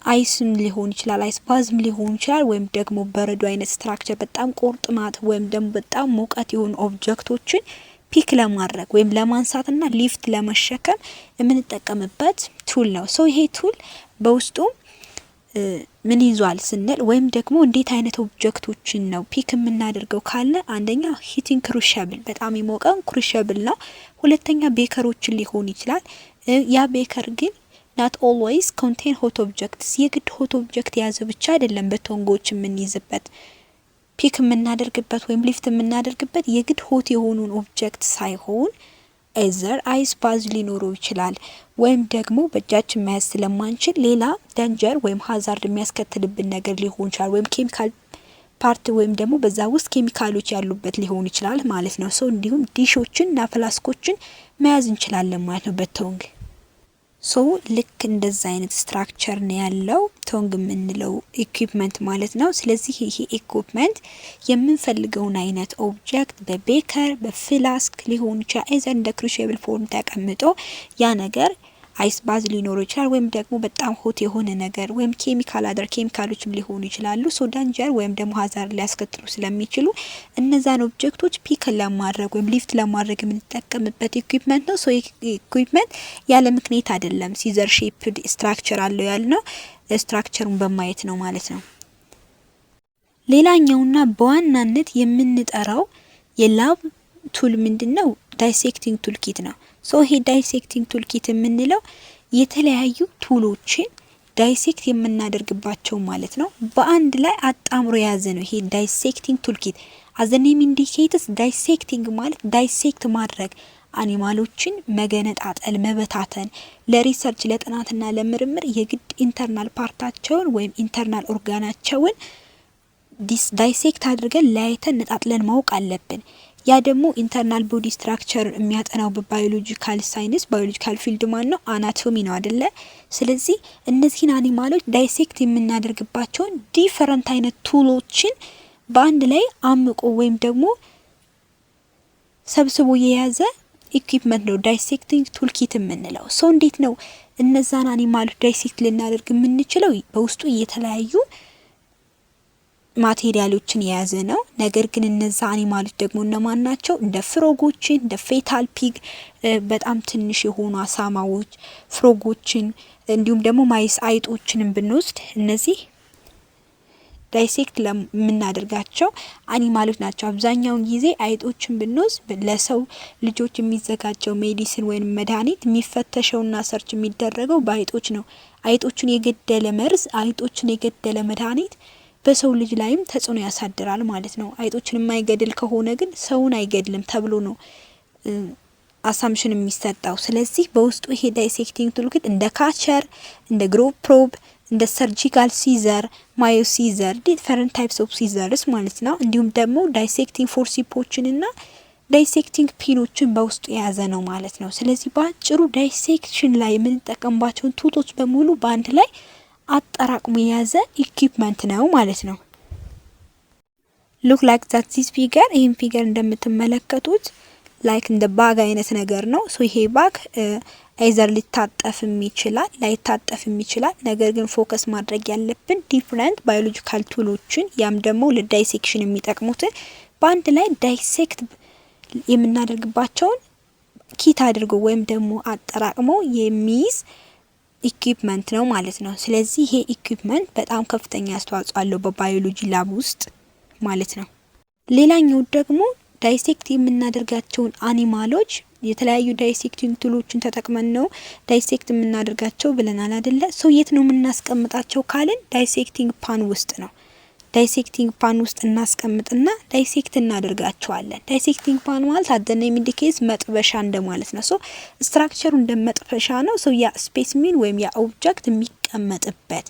አይስም ሊሆን ይችላል፣ አይስ ባዝም ሊሆን ይችላል፣ ወይም ደግሞ በረዶ አይነት ስትራክቸር በጣም ቁርጥማት ወይም ደግሞ በጣም ሙቀት የሆኑ ኦብጀክቶችን ፒክ ለማድረግ ወይም ለማንሳትና ሊፍት ለመሸከም የምንጠቀምበት ቱል ነው። ሶ ይሄ ቱል በውስጡ ምን ይዟል ስንል ወይም ደግሞ እንዴት አይነት ኦብጀክቶችን ነው ፒክ የምናደርገው ካለ አንደኛ ሂቲንግ ክሩሸብል በጣም የሞቀው ክሩሸብል ነው። ሁለተኛ ቤከሮችን ሊሆን ይችላል። ያ ቤከር ግን not always contain hot objects የግድ ሆት ኦብጀክት የያዘ ብቻ አይደለም በቶንጎች የምንይዝበት ፒክ የምናደርግበት ወይም ሊፍት የምናደርግበት የግድ ሆት የሆኑን ኦብጀክት ሳይሆን ኤዘር አይስ ባዝ ሊኖረው ይችላል ወይም ደግሞ በእጃችን መያዝ ስለማንችል ሌላ ዳንጀር ወይም ሃዛርድ የሚያስከትልብን ነገር ሊሆን ይችላል ወይም ኬሚካል ፓርት ወይም ደግሞ በዛ ውስጥ ኬሚካሎች ያሉበት ሊሆን ይችላል ማለት ነው። ሶ እንዲሁም ዲሾችን እና ፍላስኮችን መያዝ እንችላለን ማለት ነው በቶንግ። ሶ ልክ እንደዛ አይነት ስትራክቸር ነው ያለው ቶንግ የምንለው ኢኩዊፕመንት ማለት ነው። ስለዚህ ይሄ ኢኩዊፕመንት የምንፈልገውን አይነት ኦብጀክት በቤከር በፍላስክ ሊሆን ይችላል አይዘር እንደ ክሩሽብል ፎርም ተቀምጦ ያ ነገር አይስ ባዝ ሊኖረው ይችላል ወይም ደግሞ በጣም ሆት የሆነ ነገር ወይም ኬሚካል አደር ኬሚካሎችም ሊሆኑ ይችላሉ። ሶ ዳንጀር ወይም ደግሞ ሃዛርድ ሊያስከትሉ ስለሚችሉ እነዛን ኦብጀክቶች ፒክ ለማድረግ ወይም ሊፍት ለማድረግ የምንጠቀምበት ኢኩዊፕመንት ነው። ሶ ኢኩዊፕመንት ያለ ምክንያት አይደለም ሲዘር ሼፕድ ስትራክቸር አለው ያልነው ስትራክቸሩን በማየት ነው ማለት ነው። ሌላኛውና በዋናነት የምንጠራው የላብ ቱል ምንድነው? ዳይሴክቲንግ ቱል ኪት ነው። ሶ ይሄ ዳይሴክቲንግ ቱል ኪት የምንለው የተለያዩ ቱሎችን ዳይሴክት የምናደርግባቸው ማለት ነው በአንድ ላይ አጣምሮ የያዘ ነው። ይሄ ዳይሴክቲንግ ቱል ኪት አዘ ኔም ኢንዲኬትስ ዳይሴክቲንግ ማለት ዳይሴክት ማድረግ አኒማሎችን መገነጣጠል መበታተን ለሪሰርች ለጥናትና ለምርምር የግድ ኢንተርናል ፓርታቸውን ወይም ኢንተርናል ኦርጋናቸውን ዳይሴክት አድርገን ለያይተን ነጣጥለን ማወቅ አለብን። ያ ደግሞ ኢንተርናል ቦዲ ስትራክቸር የሚያጠናው በባዮሎጂካል ሳይንስ ባዮሎጂካል ፊልድ ማን ነው አናቶሚ ነው አይደለ? ስለዚህ እነዚህን አኒማሎች ዳይሴክት የምናደርግባቸውን ዲፈረንት አይነት ቱሎችን በአንድ ላይ አምቆ ወይም ደግሞ ሰብስቦ የያዘ ኢኩዊፕመንት ነው ዳይሴክቲንግ ቱል ኪት የምንለው። ሶ እንዴት ነው እነዛን አኒማሎች ዳይሴክት ልናደርግ የምንችለው? በውስጡ የተለያዩ ማቴሪያሎችን የያዘ ነው። ነገር ግን እነዛ አኒማሎች ደግሞ እነማን ናቸው? እንደ ፍሮጎችን እንደ ፌታል ፒግ በጣም ትንሽ የሆኑ አሳማዎች ፍሮጎችን እንዲሁም ደግሞ ማይስ አይጦችንም ብንወስድ እነዚህ ዳይሴክት ለምናደርጋቸው አኒማሎች ናቸው። አብዛኛውን ጊዜ አይጦችን ብንወስድ ለሰው ልጆች የሚዘጋጀው ሜዲሲን ወይም መድኃኒት የሚፈተሸውና ሰርች የሚደረገው በአይጦች ነው። አይጦችን የገደለ መርዝ አይጦችን የገደለ መድኃኒት በሰው ልጅ ላይም ተጽዕኖ ያሳድራል ማለት ነው። አይጦችን የማይገድል ከሆነ ግን ሰውን አይገድልም ተብሎ ነው አሳምሽን የሚሰጣው። ስለዚህ በውስጡ ይሄ ዳይሴክቲንግ ቱል ኪት እንደ ካቸር እንደ ግሮቭ ፕሮብ እንደ ሰርጂካል ሲዘር ማዮ ሲዘር ዲፈረንት ታይፕስ ኦፍ ሲዘርስ ማለት ነው። እንዲሁም ደግሞ ዳይሴክቲንግ ፎርሲፖችን እና ዳይሴክቲንግ ፒኖችን በውስጡ የያዘ ነው ማለት ነው። ስለዚህ በአጭሩ ዳይሴክሽን ላይ የምንጠቀምባቸውን ቱቶች በሙሉ በአንድ ላይ አጠራቅሞ የያዘ ኢኩዊፕመንት ነው ማለት ነው። ሉክ ላይክ ዛት ዚስ ፊገር ይህን ፊገር እንደምትመለከቱት ላይክ እንደ ባግ አይነት ነገር ነው። ሶ ይሄ ባግ አይዘር ሊታጠፍም ይችላል ላይታጠፍም ይችላል። ነገር ግን ፎከስ ማድረግ ያለብን ዲፍረንት ባዮሎጂካል ቱሎችን ያም ደግሞ ለዳይሴክሽን የሚጠቅሙትን በአንድ ላይ ዳይሴክት የምናደርግባቸውን ኪት አድርጎ ወይም ደግሞ አጠራቅሞ የሚይዝ ኢኩዊፕመንት ነው ማለት ነው። ስለዚህ ይሄ ኢኩዊፕመንት በጣም ከፍተኛ አስተዋጽኦ አለው በባዮሎጂ ላብ ውስጥ ማለት ነው። ሌላኛው ደግሞ ዳይሴክት የምናደርጋቸውን አኒማሎች የተለያዩ ዳይሴክቲንግ ቱሎችን ተጠቅመን ነው ዳይሴክት የምናደርጋቸው ብለናል አይደለ? ሶ የት ነው የምናስቀምጣቸው ካልን ዳይሴክቲንግ ፓን ውስጥ ነው። ዳይሴክቲንግ ፓን ውስጥ እናስቀምጥና ዳይሴክት እናደርጋቸዋለን። ዳይሴክቲንግ ፓን ማለት አደነ የሚንዲኬት መጥበሻ እንደማለት ነው። ሶ ስትራክቸሩ እንደ መጥበሻ ነው። ሶ ያ ስፔሲሜን ወይም ያ ኦብጀክት የሚቀመጥበት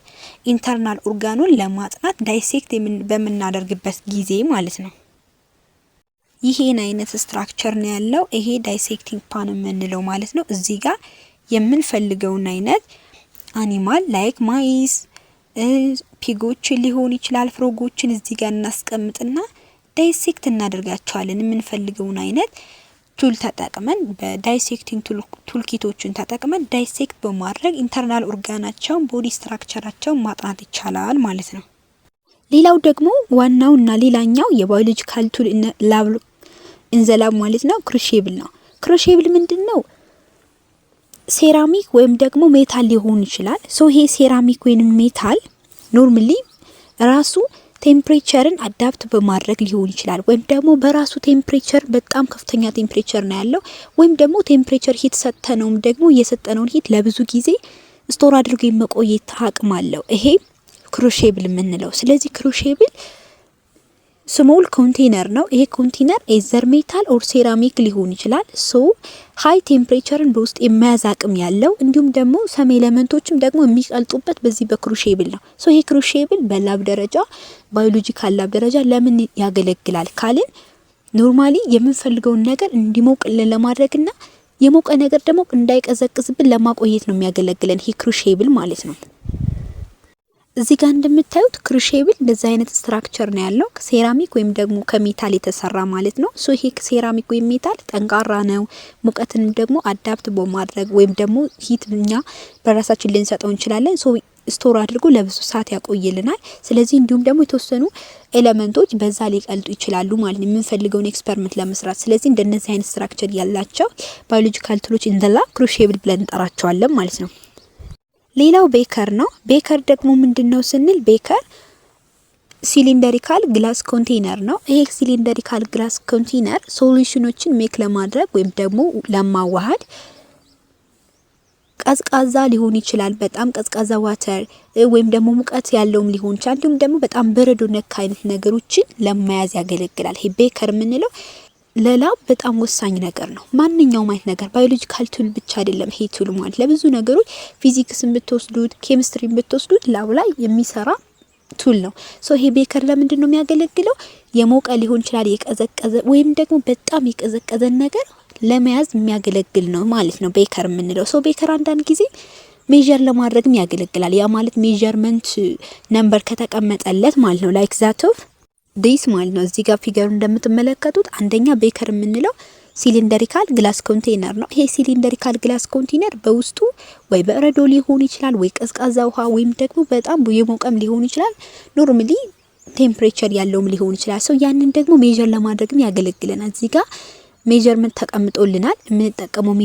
ኢንተርናል ኦርጋኑን ለማጥናት ዳይሴክት በምናደርግበት ጊዜ ማለት ነው። ይሄን አይነት ስትራክቸር ነው ያለው ይሄ ዳይሴክቲንግ ፓን የምንለው ማለት ነው። እዚህ ጋር የምንፈልገውን አይነት አኒማል ላይክ ማይስ ፒጎችን ሊሆን ይችላል ፍሮጎችን እዚህ ጋር እናስቀምጥና ዳይሴክት እናደርጋቸዋለን። የምንፈልገውን አይነት ቱል ተጠቅመን በዳይሴክቲንግ ቱልኪቶችን ተጠቅመን ዳይሴክት በማድረግ ኢንተርናል ኦርጋናቸውን ቦዲ ስትራክቸራቸውን ማጥናት ይቻላል ማለት ነው። ሌላው ደግሞ ዋናውና ሌላኛው የባዮሎጂካል ቱል ኢንዘላብ ማለት ነው ክሩሺብል ነው። ክሩሺብል ምንድነው? ሴራሚክ ወይም ደግሞ ሜታል ሊሆን ይችላል። ሶ ይሄ ሴራሚክ ወይም ሜታል ኖርማሊ ራሱ ቴምፕሬቸርን አዳፕት በማድረግ ሊሆን ይችላል። ወይም ደግሞ በራሱ ቴምፕሬቸር በጣም ከፍተኛ ቴምፕሬቸር ነው ያለው። ወይም ደግሞ ቴምፕሬቸር ሂት ሰጥተነውም ደግሞ የሰጠነውን ሂት ለብዙ ጊዜ ስቶር አድርጎ የመቆየት አቅም አለው። ይሄ ክሩሺብል የምንለው። ስለዚህ ክሩሺብል ስሞል ኮንቴነር ነው። ይሄ ኮንቴነር ኤዘር ሜታል ኦር ሴራሚክ ሊሆን ይችላል። ሶ ሃይ ቴምፕሬቸርን በውስጥ የመያዝ አቅም ያለው እንዲሁም ደግሞ ሰም ኤሌመንቶችም ደግሞ የሚቀልጡበት በዚህ በክሩሺብል ነው። ሶ ይሄ ክሩሺብል በላብ ደረጃ ባዮሎጂካል ላብ ደረጃ ለምን ያገለግላል ካልን ኖርማሊ የምንፈልገውን ነገር እንዲሞቅልን ለማድረግና የሞቀ ነገር ደግሞ እንዳይቀዘቅዝብን ለማቆየት ነው የሚያገለግለን ይሄ ክሩሺብል ማለት ነው። እዚህ ጋር እንደምታዩት ክሩሺብል እንደዛ አይነት ስትራክቸር ነው ያለው ከሴራሚክ ወይም ደግሞ ከሜታል የተሰራ ማለት ነው። ሶ ይሄ ሴራሚክ ወይም ሜታል ጠንካራ ነው። ሙቀትን ደግሞ አዳፕት በማድረግ ወይም ደግሞ ሂትኛ በራሳችን ልንሰጠው እንችላለን። ሶ ስቶር አድርጎ ለብዙ ሰዓት ያቆይልናል። ስለዚህ እንዲሁም ደግሞ የተወሰኑ ኤሌመንቶች በዛ ሊቀልጡ ይችላሉ ማለት ነው የምንፈልገውን ኤክስፐሪመንት ለመስራት። ስለዚህ እንደነዚህ አይነት ስትራክቸር ያላቸው ባዮሎጂካል ቱሎች ኢን ዘ ላብ ክሩሺብል ብለን እንጠራቸዋለን ማለት ነው። ሌላው ቤከር ነው። ቤከር ደግሞ ምንድነው ስንል ቤከር ሲሊንደሪካል ግላስ ኮንቴነር ነው። ይሄ ሲሊንደሪካል ግላስ ኮንቴነር ሶሉሽኖችን ሜክ ለማድረግ ወይም ደግሞ ለማዋሃድ ቀዝቃዛ ሊሆን ይችላል፣ በጣም ቀዝቃዛ ዋተር ወይም ደግሞ ሙቀት ያለውም ሊሆን ይችላል። እንዲሁም ደግሞ በጣም በረዶ ነክ አይነት ነገሮችን ለመያዝ ያገለግላል። ይሄ ቤከር የምንለው ለላብ በጣም ወሳኝ ነገር ነው። ማንኛውም አይነት ነገር ባዮሎጂካል ቱል ብቻ አይደለም ይሄ ቱል ማለት ለብዙ ነገሮች ፊዚክስን ብትወስዱት ኬሚስትሪን ብትወስዱት ላብ ላይ የሚሰራ ቱል ነው። ሶ ይሄ ቤከር ለምንድን ነው የሚያገለግለው? የሞቀ ሊሆን ይችላል፣ የቀዘቀዘ ወይም ደግሞ በጣም የቀዘቀዘ ነገር ለመያዝ የሚያገለግል ነው ማለት ነው ቤከር የምንለው። ሶ ቤከር አንዳንድ ጊዜ ሜዠር ለማድረግም ያገለግላል። ያ ማለት ሜዠርመንት ነምበር ከተቀመጠለት ማለት ነው ላይክ ዛት ኦፍ ዲስ ማለት ነው። እዚህ ጋር ፊገሩ እንደምትመለከቱት አንደኛ ቤከር የምንለው ሲሊንደሪካል ግላስ ኮንቴነር ነው። ይሄ ሲሊንደሪካል ግላስ ኮንቴነር በውስጡ ወይ በረዶ ሊሆን ይችላል፣ ወይ ቀዝቃዛ ውሃ ወይም ደግሞ በጣም የሞቀም ሊሆን ይችላል፣ ኖርማሊ ቴምፕሬቸር ያለውም ሊሆን ይችላል። ሰው ያንን ደግሞ ሜዠር ለማድረግም ያገለግለናል። እዚህ ጋር ሜዠርመንት ተቀምጦልናል። የምንጠቀመው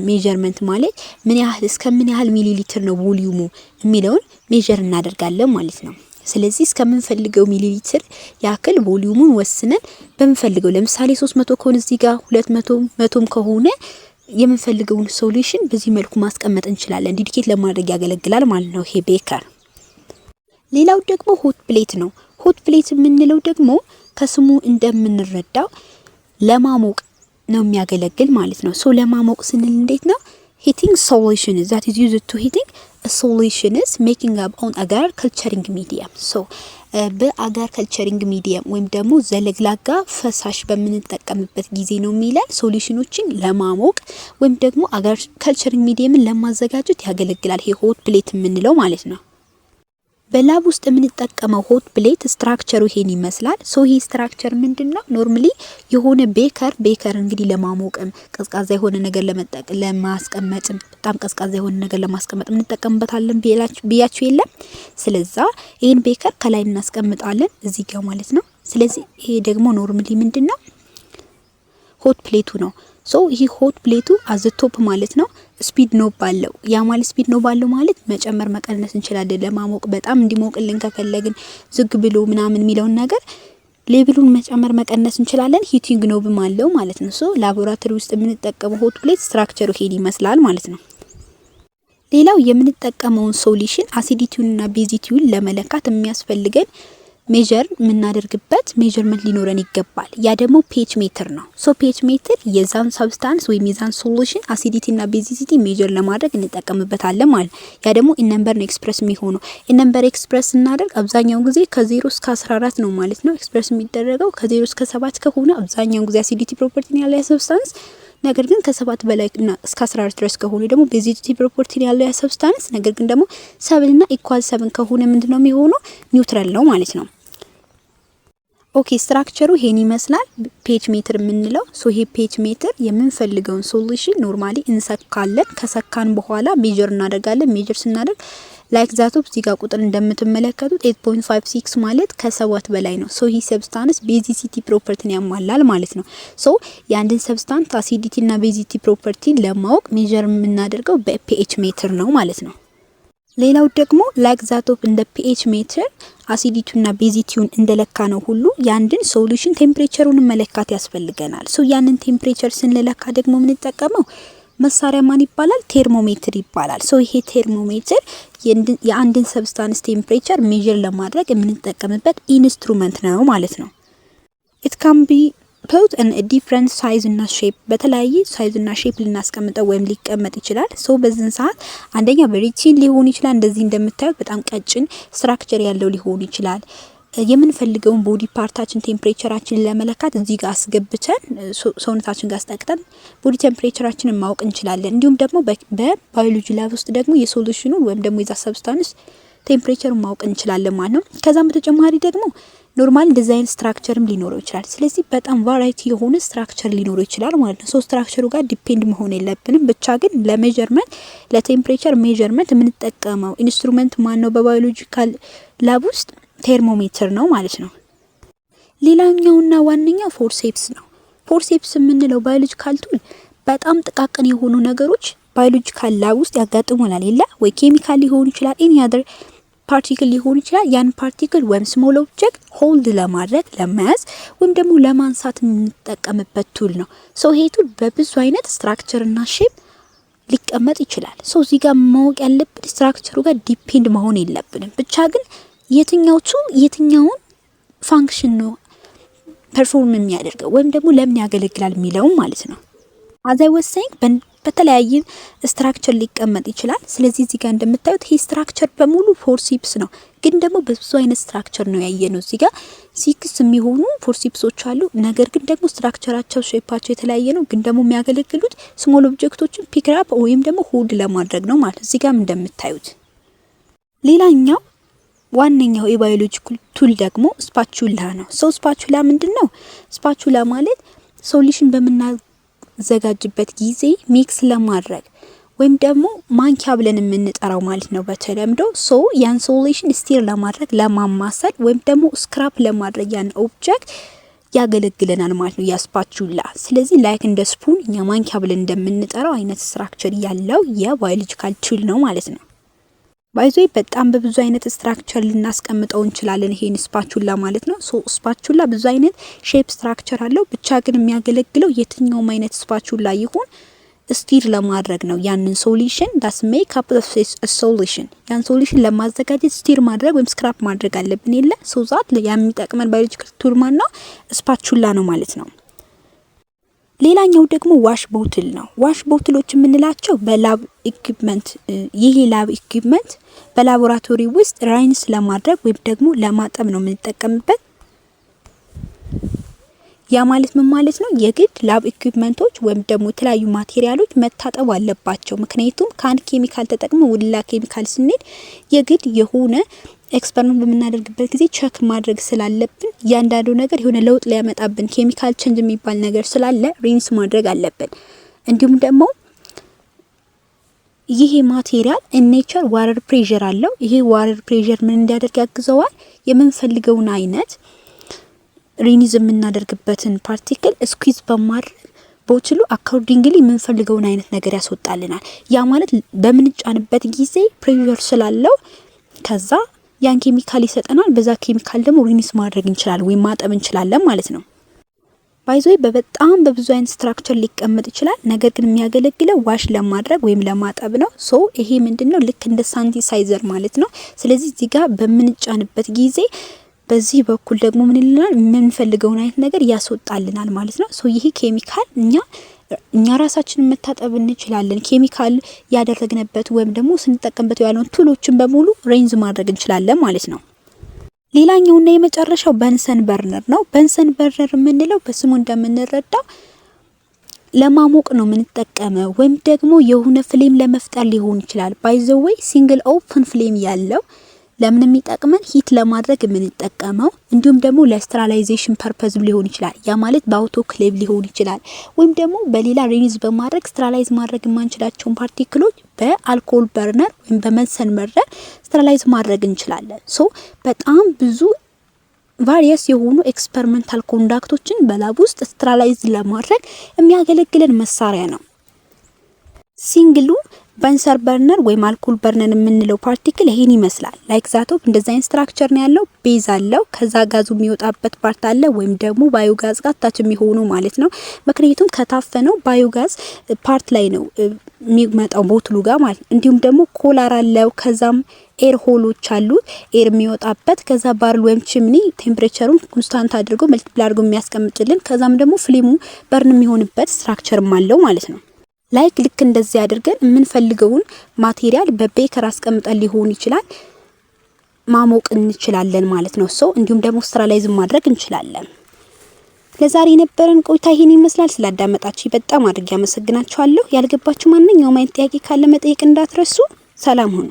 ሜዠርመንት ማለት ምን ያህል እስከ ምን ያህል ሚሊ ሊትር ነው ቮሊዩሙ የሚለውን ሜዠር እናደርጋለን ማለት ነው። ስለዚህ እስከምንፈልገው ሚሊ ሊትር ያክል ቮሊዩሙን ወስነን በመፈልገው ለምሳሌ 300 ከሆነ እዚህ ጋር 200 100 ከሆነ የምንፈልገውን ሶሉሽን በዚህ መልኩ ማስቀመጥ እንችላለን። ዲዲኬት ለማድረግ ያገለግላል ማለት ነው ይሄ ቤከር። ሌላው ደግሞ ሆት ፕሌት ነው። ሆት ፕሌት የምንለው ደግሞ ከስሙ እንደምንረዳው ለማሞቅ ነው የሚያገለግል ማለት ነው። ሶ ለማሞቅ ስንል እንዴት ነው? heating solution that is used to heating a solution is making up on agar culturing medium. so በአጋር ከልቸሪንግ ሚዲየም ወይም ደግሞ ዘለግላጋ ፈሳሽ በምንጠቀምበት ጊዜ ነው የሚላል ሶሉሽኖችን ለማሞቅ ወይም ደግሞ አጋር ከልቸሪንግ ሚዲየምን ለማዘጋጀት ያገለግላል ይሄ ሆት ፕሌት የምንለው ማለት ነው። በላብ ውስጥ የምንጠቀመው ሆት ፕሌት ስትራክቸሩ ይሄን ይመስላል። ሶ ይሄ ስትራክቸር ምንድነው? ኖርማሊ የሆነ ቤከር እንግዲህ ለማሞቅም ቀዝቃዛ የሆነ ነገር ለማስቀመጥ በጣም ቀዝቃዛ የሆነ ነገር ለማስቀመጥ እንጠቀምበታለን ብያችሁ የለም። ስለዚህ ይሄን ቤከር ከላይ እናስቀምጣለን እዚህ ጋር ማለት ነው። ስለዚህ ይሄ ደግሞ ኖርማሊ ምንድነው? ሆት ፕሌቱ ነው። ሶ ይሄ ሆት ፕሌቱ አዘ ቶፕ ማለት ነው ስፒድ ኖብ ባለው ያ ማለት ስፒድ ኖብ ባለው ማለት መጨመር መቀነስ እንችላለን። ለማሞቅ በጣም እንዲሞቅልን ከፈለግን ዝግ ብሎ ምናምን የሚለውን ነገር ሌቭሉን መጨመር መቀነስ እንችላለን። ሂቲንግ ኖብም አለው ማለት ነው። ሶ ላቦራቶሪ ውስጥ የምንጠቀመው ሆት ፕሌት ስትራክቸሩ ሄድ ይመስላል ማለት ነው። ሌላው የምንጠቀመውን ሶሉሽን አሲዲቲውንና ቤዚቲውን ለመለካት የሚያስፈልገን ሜዠር የምናደርግበት ሜዠርመንት ሊኖረን ይገባል። ያ ደግሞ ፔች ሜትር ነው። ሶ ፔች ሜትር የዛን ሰብስታንስ ወይም የዛን ሶሉሽን አሲዲቲ እና ቤዚሲቲ ሜዠር ለማድረግ እንጠቀምበታለን ማለት ነው። ያ ደግሞ ኢን ነምበር ነው ኤክስፕረስ የሚሆነው። ኢን ነምበር ኤክስፕረስ እናደርግ አብዛኛውን ጊዜ ከ0 እስከ 14 ነው ማለት ነው ኤክስፕረስ የሚደረገው። ከ0 እስከ 7 ከሆነ አብዛኛውን ጊዜ አሲዲቲ ፕሮፐርቲ ያለው ያ ሰብስታንስ፣ ነገር ግን ከ7 በላይ እና እስከ 14 ድረስ ከሆነ ደግሞ ቤዚሲቲ ፕሮፐርቲ ያለው ያ ሰብስታንስ፣ ነገር ግን ደግሞ 7 እና ኢኳል 7 ከሆነ ምንድነው የሚሆነው? ኒውትራል ነው ማለት ነው። ኦኬ ስትራክቸሩ ይሄን ይመስላል ፔጅ ሜትር የምንለው። ሶ ይሄ ፔጅ ሜትር የምንፈልገውን ሶሉሽን ኖርማሊ እንሰካለን። ከሰካን በኋላ ሜጀር እናደርጋለን። ሜጀር ስናደርግ ላይክ ዛት ኦፍ ዚጋ ቁጥር እንደምትመለከቱት 8.56 ማለት ከ7 በላይ ነው። ሶ ይሄ ሰብስታንስ ቤዚሲቲ ፕሮፐርቲን ያሟላል ማለት ነው። ሶ የአንድን ሰብስታንስ አሲዲቲ እና ቤዚሲቲ ፕሮፐርቲን ለማወቅ ሜጀር የምናደርገው በፒኤች ሜትር ነው ማለት ነው። ሌላው ደግሞ ላይክ ዛት ኦፍ እንደ ፒኤች ሜትር አሲዲቲውና ቤዚቲውን እንደለካ ነው ሁሉ ያንድን ሶሉሽን ቴምፕሬቸሩን መለካት ያስፈልገናል። ሶ ያንን ቴምፕሬቸር ስንለካ ደግሞ የምንጠቀመው መሳሪያ ማን ይባላል? ቴርሞሜትር ይባላል። ሶ ይሄ ቴርሞሜትር የአንድን ሰብስታንስ ቴምፕሬቸር ሜጀር ለማድረግ የምንጠቀምበት ኢንስትሩመንት ነው ማለት ነው። ኢት ካን ቢ ፑት ኢን ዲፍረንት ሳይዝ እና ሼፕ፣ በተለያየ ሳይዝ እና ሼፕ ልናስቀምጠው ወይም ሊቀመጥ ይችላል። ሶ በዚህን ሰዓት አንደኛ በሪቲን ሊሆን ይችላል። እንደዚህ እንደምታዩት በጣም ቀጭን ስትራክቸር ያለው ሊሆን ይችላል። የምንፈልገውን ቦዲ ፓርታችን ቴምፕሬቸራችንን ለመለካት እዚህ ጋር አስገብተን ሰውነታችን ጋር አስጠቅተን ቦዲ ቴምፕሬቸራችንን ማወቅ እንችላለን። እንዲሁም ደግሞ በባዮሎጂ ላብ ውስጥ ደግሞ የሶሉሽኑ ወይም ደግሞ የዛ ሰብስታንስ ቴምፕሬቸሩን ማወቅ እንችላለን ማለት ነው። ከዛም በተጨማሪ ደግሞ ኖርማል ዲዛይን ስትራክቸርም ሊኖረው ይችላል። ስለዚህ በጣም ቫራይቲ የሆነ ስትራክቸር ሊኖረው ይችላል ማለት ነው። ሶ ስትራክቸሩ ጋር ዲፔንድ መሆን የለብንም። ብቻ ግን ለሜጀርመንት ለቴምፕሬቸር ሜጀርመንት የምንጠቀመው ኢንስትሩመንት ማን ነው? በባዮሎጂካል ላብ ውስጥ ቴርሞሜትር ነው ማለት ነው። ሌላኛውና ዋነኛው ፎርሴፕስ ነው። ፎርሴፕስ የምንለው ባዮሎጂካል ቱል በጣም ጥቃቅን የሆኑ ነገሮች ባዮሎጂካል ላብ ውስጥ ያጋጥሙናል። የለ ወይ ኬሚካል ሊሆን ይችላል፣ ኤኒ አዘር ፓርቲክል ሊሆን ይችላል። ያን ፓርቲክል ወይም ስሞል ኦብጀክት ሆልድ ለማድረግ ለመያዝ ወይም ደግሞ ለማንሳት የምንጠቀምበት ቱል ነው። ሶ ይሄ ቱል በብዙ አይነት ስትራክቸር እና ሼፕ ሊቀመጥ ይችላል። ሶ እዚህ ጋር ማወቅ ያለብን ስትራክቸሩ ጋር ዲፔንድ መሆን የለብንም። ብቻ ግን የትኛውን ፋንክሽን ነው ፐርፎርም የሚያደርገው ወይም ደግሞ ለምን ያገለግላል የሚለው ማለት ነው። አዛይ ወሰኝ በተለያየ ስትራክቸር ሊቀመጥ ይችላል። ስለዚህ እዚህ ጋር እንደምታዩት ይሄ ስትራክቸር በሙሉ ፎርሲፕስ ነው፣ ግን ደግሞ በብዙ አይነት ስትራክቸር ነው ያየነው። እዚህ ጋር 6 የሚሆኑ ፎርሲፕሶች አሉ። ነገር ግን ደግሞ ስትራክቸራቸው ሼፓቸው የተለያየ ነው፣ ግን ደግሞ የሚያገለግሉት ስሞል ኦብጀክቶችን ፒክ አፕ ወይም ደግሞ ሆልድ ለማድረግ ነው ማለት እዚህ ጋር እንደምታዩት። ሌላኛው ዋነኛው የባዮሎጂካል ቱል ደግሞ ስፓቹላ ነው። ሶ ስፓቹላ ምንድነው? ስፓቹላ ማለት ሶሉሽን በምናዘጋጅበት ጊዜ ሚክስ ለማድረግ ወይም ደግሞ ማንኪያ ብለን የምንጠራው ማለት ነው በተለምዶ። ሶ ያን ሶሉሽን ስቲር ለማድረግ ለማማሰል ወይም ደግሞ ስክራፕ ለማድረግ ያን ኦብጀክት ያገለግለናል ማለት ነው ያ ስፓቹላ። ስለዚህ ላይክ እንደ ስፑን እኛ ማንኪያ ብለን እንደምንጠራው አይነት ስትራክቸር ያለው የባዮሎጂካል ቱል ነው ማለት ነው። ባይዞይ በጣም በብዙ አይነት ስትራክቸር ልናስቀምጠው እንችላለን ይሄን ስፓቹላ ማለት ነው። ሶ ስፓቹላ ብዙ አይነት ሼፕ ስትራክቸር አለው። ብቻ ግን የሚያገለግለው የትኛውም አይነት ስፓቹላ ይሁን ስቲር ለማድረግ ነው ያንን ሶሉሽን ዳስ ሜክ አፕ ሶሉሽን። ያን ሶሉሽን ለማዘጋጀት ስቲር ማድረግ ወይም ስክራፕ ማድረግ አለብን የለ። ሶ ዛት የሚጠቅመን ባዮሎጂካል ቱል ማን ነው? ስፓቹላ ነው ማለት ነው። ሌላኛው ደግሞ ዋሽ ቦትል ነው። ዋሽ ቦትሎች የምንላቸው በላብ ኢኩዊፕመንት ይሄ ላብ ኢኩዊፕመንት በላቦራቶሪ ውስጥ ራይንስ ለማድረግ ወይም ደግሞ ለማጠብ ነው የምንጠቀምበት። ያ ማለት ምን ማለት ነው? የግድ ላብ ኢኩዊፕመንቶች ወይም ደግሞ የተለያዩ ማቴሪያሎች መታጠብ አለባቸው። ምክንያቱም ከአንድ ኬሚካል ተጠቅመው ወደ ሌላ ኬሚካል ስንሄድ የግድ የሆነ ኤክስፐሪመንት በምናደርግበት ጊዜ ቸክ ማድረግ ስላለብን ያንዳንዱ ነገር የሆነ ለውጥ ሊያመጣብን ኬሚካል ቼንጅ የሚባል ነገር ስላለ ሪንስ ማድረግ አለብን። እንዲሁም ደግሞ ይሄ ማቴሪያል ኔቸር ዋተር ፕሬሸር አለው። ይሄ ዋተር ፕሬሸር ምን እንዲያደርግ ያግዘዋል? የምንፈልገውን አይነት ሪኒዝ የምናደርግበትን ፓርቲክል ስኩዊዝ በማድረግ ቦትሉ አኮርዲንግሊ የምንፈልገውን አይነት ነገር ያስወጣልናል። ያ ማለት በምንጫንበት ጊዜ ፕሬሸር ስላለው ከዛ ያን ኬሚካል ይሰጠናል። በዛ ኬሚካል ደግሞ ሪኒስ ማድረግ እንችላለን ወይም ማጠብ እንችላለን ማለት ነው። ባይዞይ በጣም በብዙ አይነት ስትራክቸር ሊቀመጥ ይችላል። ነገር ግን የሚያገለግለው ዋሽ ለማድረግ ወይም ለማጠብ ነው። ሶ ይሄ ምንድነው? ልክ እንደ ሳኒታይዘር ማለት ነው። ስለዚህ እዚህ ጋር በምንጫንበት ጊዜ በዚህ በኩል ደግሞ ምን ይልናል? የምንፈልገውን አይነት ነገር ያስወጣልናል ማለት ነው። ሶ ይሄ ኬሚካል እኛ ራሳችንን መታጠብ እንችላለን። ኬሚካል ያደረግንበት ወይም ደግሞ ስንጠቀምበት ያለውን ቱሎችን በሙሉ ሬንዝ ማድረግ እንችላለን ማለት ነው። ሌላኛውና የመጨረሻው በንሰን በርነር ነው። በንሰን በርነር የምንለው በስሙ እንደምንረዳው ለማሞቅ ነው የምንጠቀመው ወይም ደግሞ የሆነ ፍሌም ለመፍጠር ሊሆን ይችላል። ባይ ዘ ዌይ ሲንግል ኦፕን ፍሌም ያለው ለምን የሚጠቅመን ሂት ለማድረግ የምንጠቀመው እንዲሁም ደግሞ ለስተራላይዜሽን ፐርፐዝ ሊሆን ይችላል። ያ ማለት በአውቶክሌቭ ሊሆን ይችላል ወይም ደግሞ በሌላ ሪሊዝ በማድረግ ስተራላይዝ ማድረግ የማንችላቸውን ፓርቲክሎች በአልኮል በርነር ወይም በመንሰን በርነር ስተራላይዝ ማድረግ እንችላለን። ሶ በጣም ብዙ ቫሪየስ የሆኑ ኤክስፐሪመንታል ኮንዳክቶችን በላብ ውስጥ ስተራላይዝ ለማድረግ የሚያገለግለን መሳሪያ ነው። ሲንግሉ በንሰን በርነር ወይም አልኮል በርነር የምንለው ፓርቲክል ይሄን ይመስላል። ላይክ ዛቶፕ እንደዛ አይነት ስትራክቸር ነው ያለው። ቤዝ አለው፣ ከዛ ጋዙ የሚወጣበት ፓርት አለ ወይም ደግሞ ባዮጋዝ ጋር ታች የሚሆኑ ማለት ነው። ምክንያቱም ከታፈነው ባዮጋዝ ፓርት ላይ ነው የሚመጣው ቦትሉ ጋር ማለት ነው። እንዲሁም ደግሞ ኮላር አለው፣ ከዛም ኤር ሆሎች አሉት ኤር የሚወጣበት። ከዛ ባርል ወይም ቺምኒ ቴምፕሬቸሩን ኮንስታንት አድርጎ መልቲፕላይ አድርጎ የሚያስቀምጥልን። ከዛም ደግሞ ፍሌሙ በርን የሚሆንበት ስትራክቸርም አለው ማለት ነው። ላይክ ልክ እንደዚህ አድርገን የምንፈልገውን ማቴሪያል በቤከር አስቀምጠን ሊሆን ይችላል ማሞቅ እንችላለን ማለት ነው። እንዲሁም ደግሞ ስተራላይዝ ማድረግ እንችላለን። ለዛሬ የነበረን ቆይታ ይሄን ይመስላል። ስላዳመጣችሁ በጣም አድርጌ አመሰግናችኋለሁ። ያልገባችሁ ማንኛውም አይነት ጥያቄ ካለ መጠየቅ እንዳትረሱ። ሰላም ሁኑ።